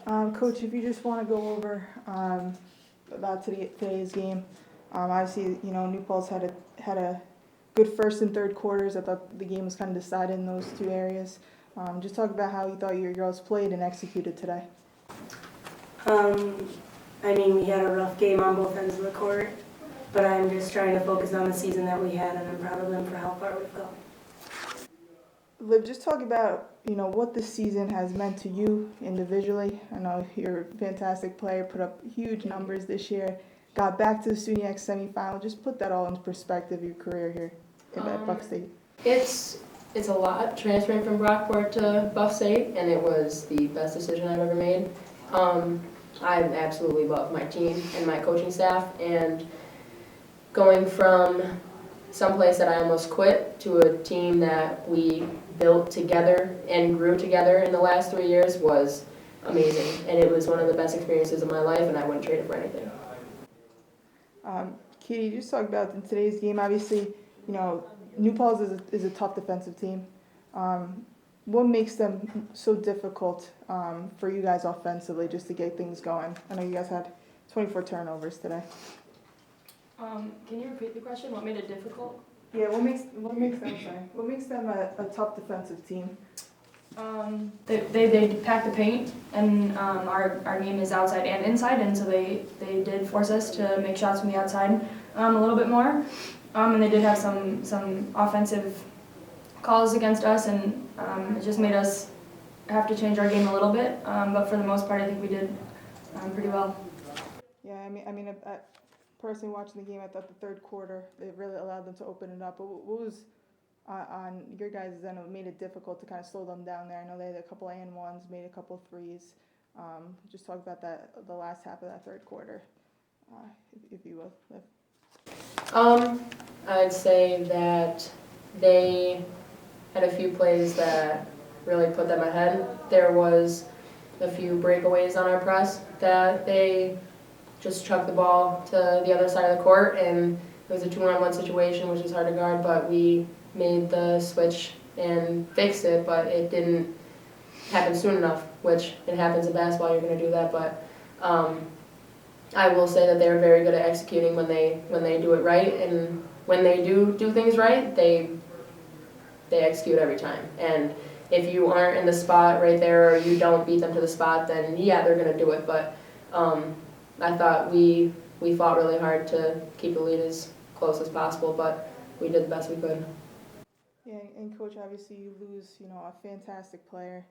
Coach, if you just want to go over about today's game, obviously, New Paltz had a good first and third quarters. I thought the game was kind of decided in those two areas. Just talk about how you thought your girls played and executed today. We had a rough game on both ends of the court, but I'm just trying to focus on the season that we had, and I'm proud of them for how far we've come. Liv, just talk about what this season has meant to you individually. I know you're a fantastic player, put up huge numbers this year, got back to the SUNYAC semifinal. Just put that all into perspective, your career here at Buck State. It's a lot transferring from Brockport to Buff State, and it was the best decision I've ever made. I absolutely love my team and my coaching staff, and going from someplace that I almost quit to a team that we built together and grew together in the last 3 years was amazing, and it was one of the best experiences of my life, and I wouldn't trade it for anything. Katie, you just talked about in today's game, obviously, New Paltz is a tough defensive team. What makes them so difficult for you guys offensively just to get things going? I know you guys had 24 turnovers today. Can you repeat the question? What made it difficult? Yeah, what makes them a tough defensive team? They pack the paint, and our game is outside and inside, and so they did force us to make shots from the outside a little bit more, and they did have some offensive calls against us, and it just made us have to change our game a little bit, but for the most part I think we did pretty well. Yeah, I personally watching the game, I thought the third quarter, it really allowed them to open it up. But what was on your guys' end, it made it difficult to kind of slow them down there? I know they had a couple of and ones, made a couple of threes. Just talk about that, the last half of that third quarter, if you will. I'd say that they had a few plays that really put them ahead. There was a few breakaways on our press that they just chucked the ball to the other side of the court, and it was a 2-on-1 situation, which is hard to guard, but we made the switch and fixed it, but it didn't happen soon enough, which it happens in basketball, you're going to do that, but I will say that they're very good at executing when they do it right, and when they do things right, they execute every time. And if you aren't in the spot right there, or you don't beat them to the spot, then yeah, they're going to do it, but I thought we fought really hard to keep the lead as close as possible, but we did the best we could. Yeah, and Coach, obviously you lose, a fantastic player.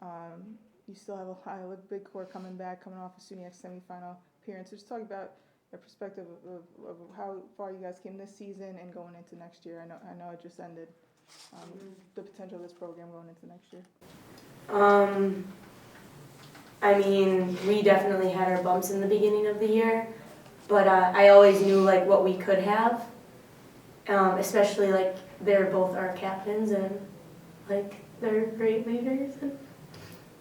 You still have a big core coming off a SUNYAC semifinal appearance. So just talk about your perspective of how far you guys came this season and going into next year. I know it just ended. The potential of this program going into next year. We definitely had our bumps in the beginning of the year, but I always knew what we could have, especially they're both our captains, and they're great leaders, and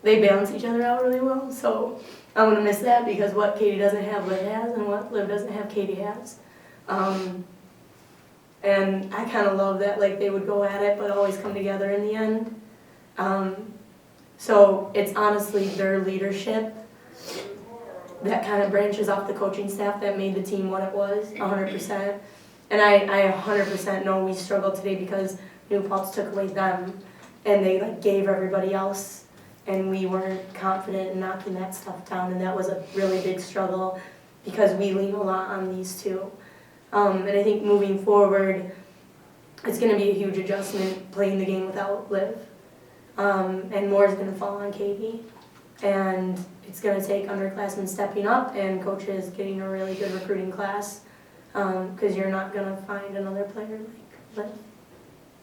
they balance each other out really well. So I'm gonna miss that, because what Katie doesn't have, Liv has, and what Liv doesn't have, Katie has. And I kind of love that they would go at it, but always come together in the end. So it's honestly their leadership that kind of branches off the coaching staff that made the team what it was, 100%. And I 100% know we struggled today because New Paltz took away them, and they gave everybody else, and we weren't confident in knocking that stuff down, and that was a really big struggle because we lean a lot on these two. And I think moving forward, it's going to be a huge adjustment playing the game without Liv. And more is going to fall on Katie, and it's going to take underclassmen stepping up and coaches getting a really good recruiting class, because you're not going to find another player like Liv.